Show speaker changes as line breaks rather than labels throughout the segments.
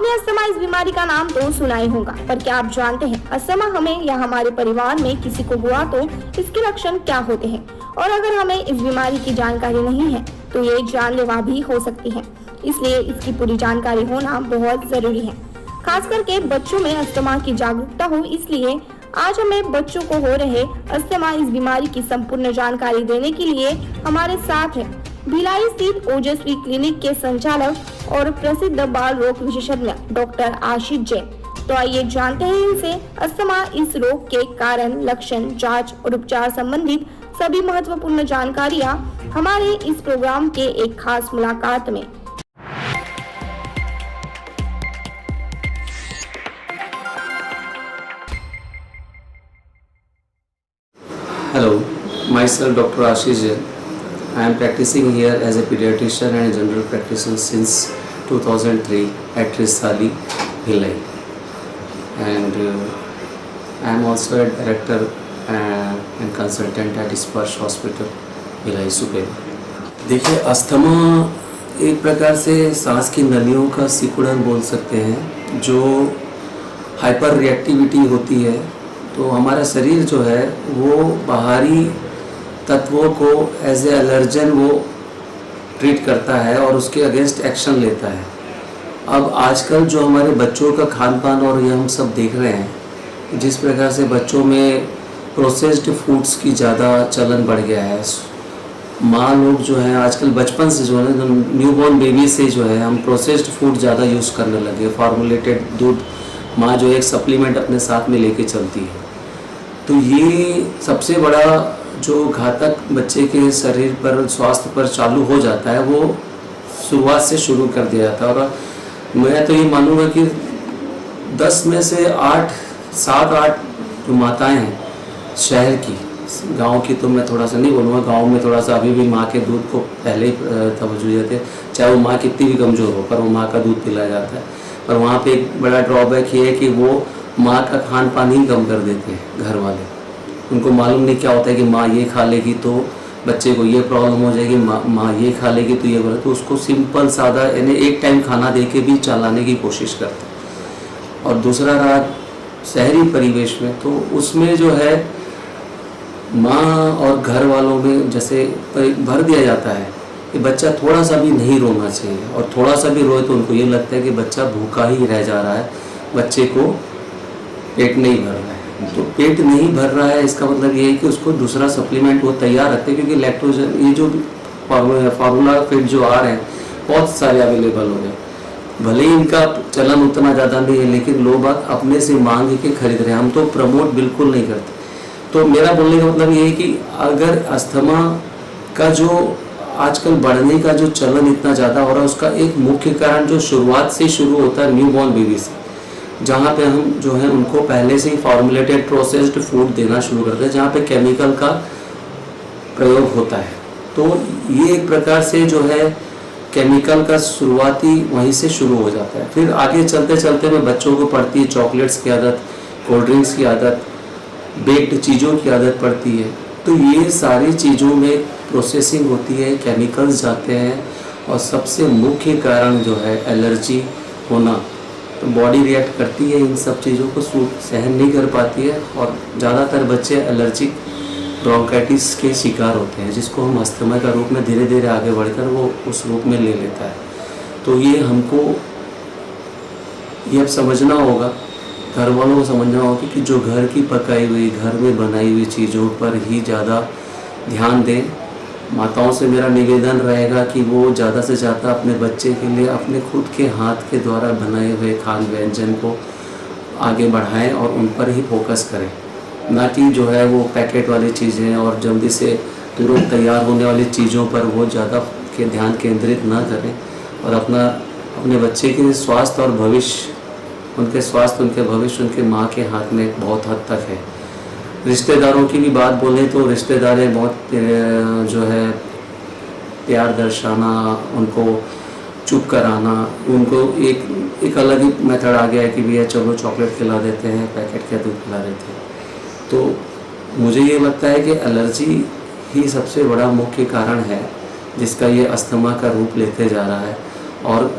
आपने अस्थमा इस बीमारी का नाम तो सुना ही होगा, पर क्या आप जानते हैं अस्थमा हमें या हमारे परिवार में किसी को हुआ तो इसके लक्षण क्या होते हैं, और अगर हमें इस बीमारी की जानकारी नहीं है तो ये जानलेवा भी हो सकती है। इसलिए इसकी पूरी जानकारी होना बहुत जरूरी है, खास करके बच्चों में अस्थमा की जागरूकता हो। इसलिए आज हमें बच्चों को हो रहे अस्थमा इस बीमारी की संपूर्ण जानकारी देने के लिए हमारे साथ है भिलाई स्थित ओजस्वी क्लिनिक के संचालक और प्रसिद्ध बाल रोग विशेषज्ञ डॉक्टर आशीष जैन। तो आइए जानते हैं इनसे अस्थमा इस रोग के कारण, लक्षण, जांच और उपचार संबंधित सभी महत्वपूर्ण जानकारियां हमारे इस प्रोग्राम के एक खास मुलाकात में।
Hello, myself Dr. Ashish Jain. I am practicing here as a pediatrician and general practitioner since 2003 at Risali, Bhilai. And I am also a director and consultant at Sparsh Hospital, Bhilai, Supe. देखिए, asthma एक प्रकार से सांस की नलियों का सिकुड़न बोल सकते हैं, जो हाइपर रिएक्टिविटी होती है। तो हमारा शरीर जो है वो बाहरी तत्वों को एज ए एलर्जन वो ट्रीट करता है और उसके अगेंस्ट एक्शन लेता है। अब आजकल जो हमारे बच्चों का खान पान और ये हम सब देख रहे हैं, जिस प्रकार से बच्चों में प्रोसेस्ड फूड्स की ज़्यादा चलन बढ़ गया है। माँ लोग जो हैं आजकल बचपन से जो है न्यूबॉर्न बेबी से जो है हम प्रोसेस्ड फूड ज़्यादा यूज़ करने लगे। फार्मूलेटेड दूध माँ जो एक सप्लीमेंट अपने साथ में लेके चलती है। तो ये सबसे बड़ा जो घातक बच्चे के शरीर पर, स्वास्थ्य पर चालू हो जाता है, वो शुरुआत से शुरू कर दिया जाता है। और मैं तो ये मानूंगा कि 10 में से 7-8 जो माताएं हैं शहर की, गांव की तो मैं थोड़ा सा नहीं बोलूँगा, गांव में थोड़ा सा अभी भी माँ के दूध को पहले ही तवज्जो देते हैं, चाहे वो माँ कितनी भी कमज़ोर हो, पर वो माँ का दूध पिलाया जाता है। पर वहाँ पे एक बड़ा ड्रॉबैक ये है कि वो माँ का खान पान ही कम कर देते हैं घर वाले। उनको मालूम नहीं क्या होता है कि माँ ये खा लेगी तो बच्चे को ये प्रॉब्लम हो जाएगी, माँ ये खा लेगी तो ये बोला, तो उसको सिंपल सादा यानी एक टाइम खाना दे के भी चलाने की कोशिश करते हैं। और दूसरा रहा शहरी परिवेश में, तो उसमें जो है माँ और घर वालों में जैसे भर दिया जाता है कि बच्चा थोड़ा सा भी नहीं रोना चाहिए, और थोड़ा सा भी रोए तो उनको ये लगता है कि बच्चा भूखा ही रह जा रहा है, बच्चे को पेट नहीं भर रहा है। तो पेट नहीं भर रहा है इसका मतलब ये है कि उसको दूसरा सप्लीमेंट वो तैयार रखते हैं, क्योंकि लैक्टोजन ये जो फार्मूला फीड जो आ रहे हैं बहुत सारे अवेलेबल हो गए। भले ही इनका चलन उतना ज़्यादा नहीं है, लेकिन लोग अपने से मांग के खरीद रहे हैं। हम तो प्रमोट बिल्कुल नहीं करते। तो मेरा बोलने का मतलब ये है कि अगर अस्थमा का जो आजकल बढ़ने का जो चलन इतना ज़्यादा हो रहा है, उसका एक मुख्य कारण जो शुरुआत से शुरू होता है न्यूबॉर्न बेबी से, जहाँ पे हम जो है उनको पहले से ही फार्मूलेटेड प्रोसेस्ड फूड देना शुरू करते हैं, जहाँ पे केमिकल का प्रयोग होता है। तो ये एक प्रकार से जो है केमिकल का शुरुआती वहीं से शुरू हो जाता है। फिर आगे चलते चलते में बच्चों को पड़ती है चॉकलेट्स की आदत, कोल्ड ड्रिंक्स की आदत, बेक्ड चीज़ों की आदत पड़ती है। तो ये सारी चीज़ों में प्रोसेसिंग होती है, केमिकल्स जाते हैं, और सबसे मुख्य कारण जो है एलर्जी होना। तो बॉडी रिएक्ट करती है इन सब चीज़ों को, सहन नहीं कर पाती है, और ज़्यादातर बच्चे एलर्जिक ब्रोंकाइटिस के शिकार होते हैं, जिसको हम अस्थमा का रूप में धीरे धीरे आगे बढ़कर वो उस रूप में ले लेता है। तो ये हमको ये अब समझना होगा, घर वालों को समझना होगा कि जो घर की पकाई हुई, घर में बनाई हुई चीज़ों पर ही ज़्यादा ध्यान दें। माताओं से मेरा निवेदन रहेगा कि वो ज़्यादा से ज़्यादा अपने बच्चे के लिए अपने खुद के हाथ के द्वारा बनाए हुए खान व्यंजन को आगे बढ़ाएं और उन पर ही फोकस करें, ना कि जो है वो पैकेट वाली चीज़ें और जल्दी से तुरंत तैयार होने वाली चीज़ों पर वो ज़्यादा के ध्यान केंद्रित ना करें। और अपने बच्चे के स्वास्थ्य और भविष्य, उनके भविष्य उनके माँ के हाथ में बहुत हद तक है। रिश्तेदारों की भी बात बोलें तो रिश्तेदारें बहुत जो है प्यार दर्शाना, उनको चुप कराना, उनको एक अलग ही मेथड आ गया है कि भैया चलो चॉकलेट खिला देते हैं, पैकेट का दूध खिला देते हैं। तो मुझे ये लगता है कि एलर्जी ही सबसे बड़ा मुख्य कारण है जिसका ये अस्थमा का रूप लेते जा रहा है। और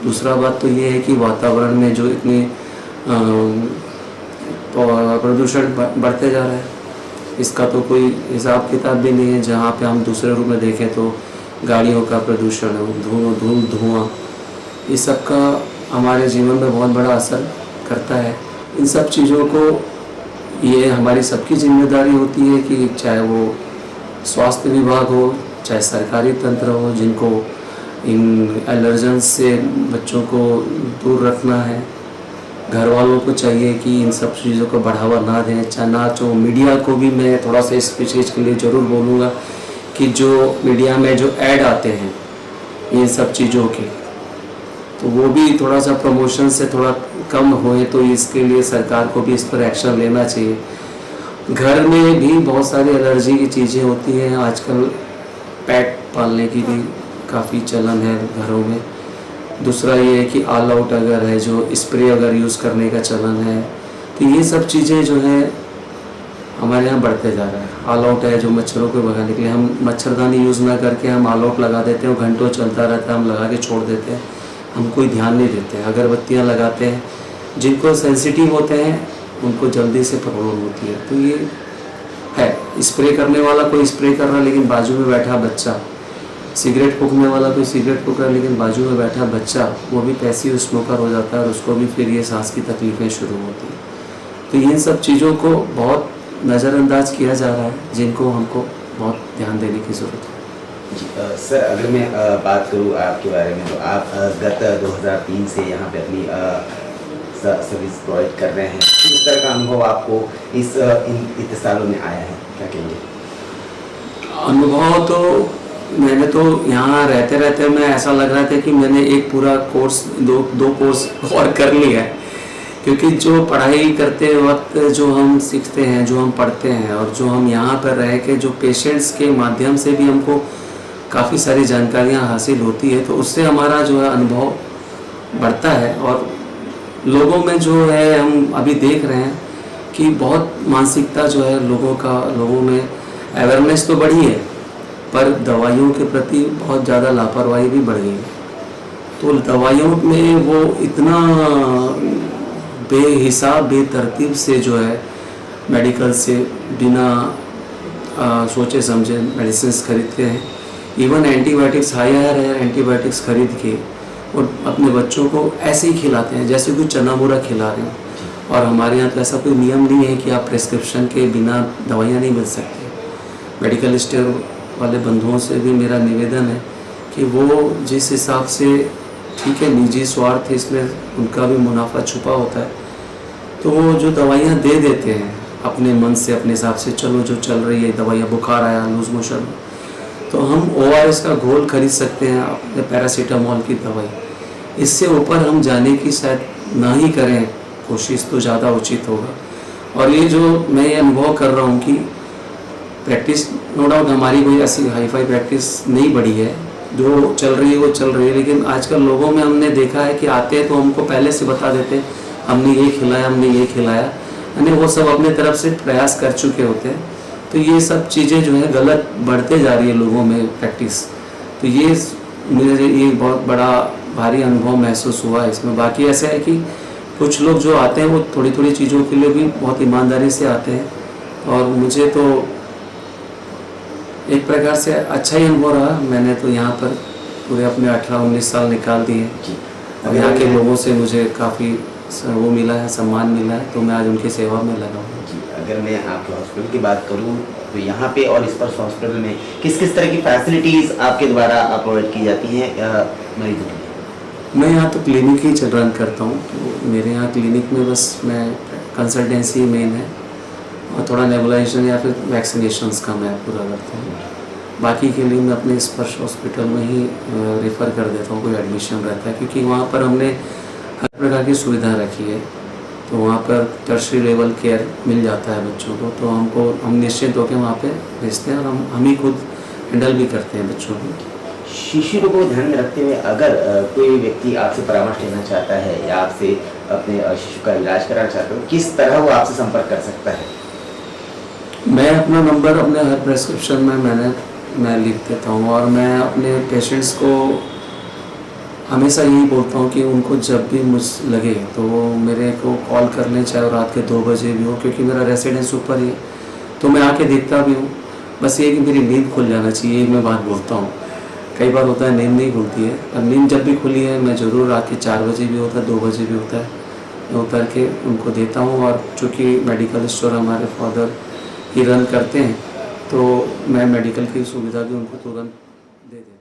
दूसरा बात तो ये है कि वातावरण में जो इतनी प्रदूषण बढ़ते जा रहा है, इसका तो कोई हिसाब किताब भी नहीं है। जहाँ पे हम दूसरे रूप में देखें तो गाड़ियों का प्रदूषण, धुआं, इस सब का हमारे जीवन में बहुत बड़ा असर करता है। इन सब चीज़ों को ये हमारी सबकी जिम्मेदारी होती है कि चाहे वो स्वास्थ्य विभाग हो, चाहे सरकारी तंत्र हो, जिनको इन एलर्जेंस से बच्चों को दूर रखना है। घर वालों को चाहिए कि इन सब चीज़ों को बढ़ावा ना दें, चाहे ना चाहो। मीडिया को भी मैं थोड़ा सा इस चीज़ के लिए ज़रूर बोलूँगा कि जो मीडिया में जो ऐड आते हैं इन सब चीज़ों के, तो वो भी थोड़ा सा प्रमोशन से थोड़ा कम होए, तो इसके लिए सरकार को भी इस पर एक्शन लेना चाहिए। घर में भी बहुत सारी एलर्जी की चीज़ें होती हैं। आजकल पेट पालने की भी काफ़ी चलन है घरों में। दूसरा ये है कि ऑल आउट अगर है, जो स्प्रे अगर यूज़ करने का चलन है, तो ये सब चीज़ें जो है हमारे यहाँ बढ़ते जा रहा है। ऑल आउट है जो मच्छरों को भगाने के लिए, हम मच्छरदानी यूज़ ना करके हम ऑल आउट लगा देते हैं, घंटों चलता रहता है, हम लगा के छोड़ देते हैं, हम कोई ध्यान नहीं देते हैं। अगरबत्तियाँ लगाते हैं, जिनको सेंसिटिव होते हैं उनको जल्दी से प्रॉब्लम होती है। तो ये है, स्प्रे करने वाला कोई स्प्रे कर रहा है लेकिन बाजू में बैठा बच्चा, सिगरेट फूकने वाला कोई सिगरेट फूक रहा है लेकिन बाजू में बैठा बच्चा, वो भी पैसिव स्मोकर हो जाता है और उसको भी फिर ये सांस की तकलीफ़ें शुरू होती हैं। तो इन सब चीज़ों को बहुत नज़रअंदाज किया जा रहा है, जिनको हमको बहुत ध्यान देने की ज़रूरत है।
जी सर, अगर मैं बात करूँ आपके बारे में, तो आप गत 2003 से यहाँ पे अपनी सर्विस प्रोवाइड कर रहे हैं। किस तरह का अनुभव आपको इन इतने सालों में आया है, क्या कहेंगे?
अनुभव तो मैंने तो यहाँ रहते रहते मैं ऐसा लग रहा था कि मैंने एक पूरा कोर्स दो कोर्स और कर लिया है। क्योंकि जो पढ़ाई करते वक्त जो हम सीखते हैं, जो हम पढ़ते हैं, और जो हम यहाँ पर रह के जो पेशेंट्स के माध्यम से भी हमको काफ़ी सारी जानकारियाँ हासिल होती है, तो उससे हमारा जो है अनुभव बढ़ता है। और लोगों में जो है हम अभी देख रहे हैं कि बहुत मानसिकता जो है लोगों में अवेयरनेस तो बढ़ी है, पर दवाइयों के प्रति बहुत ज़्यादा लापरवाही भी बढ़ गई है। तो दवाइयों में वो इतना बेहिसाब बेतरतीब से जो है मेडिकल से बिना सोचे समझे मेडिसिन खरीदते हैं। इवन एंटीबायोटिक्स, हायर एंटीबायोटिक्स खरीद के और अपने बच्चों को ऐसे ही खिलाते हैं जैसे कोई चना बुरा खिला रहे हैं। और हमारे यहाँ तो ऐसा कोई नियम नहीं है कि आप प्रेस्क्रिप्शन के बिना दवाइयाँ नहीं मिल सकती। मेडिकल स्टोर वाले बंधुओं से भी मेरा निवेदन है कि वो जिस हिसाब से, ठीक है निजी स्वार्थ इसमें उनका भी मुनाफा छुपा होता है, तो वो जो दवाइयाँ दे देते हैं अपने मन से, अपने हिसाब से, चलो जो चल रही है दवाइयाँ, बुखार आया, लूज मोशन, तो हम ORS का घोल खरीद सकते हैं, अपने पैरासीटामोल की दवाई। इससे ऊपर हम जाने की शायद ना ही करें कोशिश, तो ज़्यादा उचित होगा। और ये जो मैं ये अनुभव कर रहा हूँ कि प्रैक्टिस नो डाउट हमारी कोई ऐसी हाईफाई प्रैक्टिस नहीं बढ़ी है, जो चल रही है वो चल रही है, लेकिन आजकल लोगों में हमने देखा है कि आते हैं तो हमको पहले से बता देते हैं हमने ये खिलाया, हमने ये खिलाया, यानी वो सब अपने तरफ से प्रयास कर चुके होते हैं। तो ये सब चीज़ें जो है गलत बढ़ते जा रही है लोगों में प्रैक्टिस। तो ये मुझे ये बहुत बड़ा भारी अनुभव महसूस हुआ है इसमें। बाकी ऐसा है कि कुछ लोग जो आते हैं वो थोड़ी थोड़ी चीज़ों के लिए भी बहुत ईमानदारी से आते हैं, और मुझे तो एक प्रकार से अच्छा ही अनुभव रहा। मैंने तो यहाँ पर पूरे अपने 18-19 साल निकाल दिए और यहाँ के लोगों से मुझे काफ़ी वो मिला है, सम्मान मिला है, तो मैं आज उनकी सेवा में लगा हूँ।
जी, अगर मैं आपके हॉस्पिटल की बात करूँ तो यहाँ पे और स्पर्श हॉस्पिटल में किस किस तरह की फैसिलिटीज़ आपके द्वारा प्रोवाइड की जाती हैं मरीजों को?
मैं यहाँ तो क्लिनिक ही रन करता हूँ। तो मेरे यहाँ क्लिनिक में बस मैं कंसल्टेंसी मेन है, और थोड़ा नेबुलाइजेशन या फिर वैक्सीनेशंस का मैं पूरा करता हूँ। बाकी के लिए मैं अपने स्पर्श हॉस्पिटल में ही रेफ़र कर देता हूँ, कोई एडमिशन रहता है, क्योंकि वहाँ पर हमने हर प्रकार की सुविधा रखी है। तो वहाँ पर टर्शरी लेवल केयर मिल जाता है बच्चों को, तो हम निश्चित होकर वहाँ पे भेजते हैं, और हम ही खुद हैंडल भी करते हैं बच्चों को।
शिशु रोग को ध्यान में रखते हुए अगर कोई व्यक्ति आपसे परामर्श लेना चाहता है या आपसे अपने शिशु का इलाज कराना चाहता है, किस तरह वो आपसे संपर्क कर सकता है?
मैं अपना नंबर अपने हर प्रेस्क्रिप्शन में मैं लिख देता हूँ, और मैं अपने पेशेंट्स को हमेशा यही बोलता हूँ कि उनको जब भी मुझ लगे तो वो मेरे को कॉल कर लें, चाहे वो रात के 2 बजे भी हो, क्योंकि मेरा रेसिडेंस ऊपर ही है तो मैं आके देखता भी हूँ। बस ये कि मेरी नींद खुल जाना चाहिए, मैं बात बोलता हूँ। कई बार होता है नींद नहीं खुलती है, और नींद जब भी खुली है मैं ज़रूर रात के 4 बजे भी होता है, 2 बजे भी होता है, मैं उतर के उनको देता हूँ। और चूँकि मेडिकल स्टोर हमारे फादर ही रन करते हैं तो मैं मेडिकल की सुविधा भी उनको तुरंत दे देता हूँ।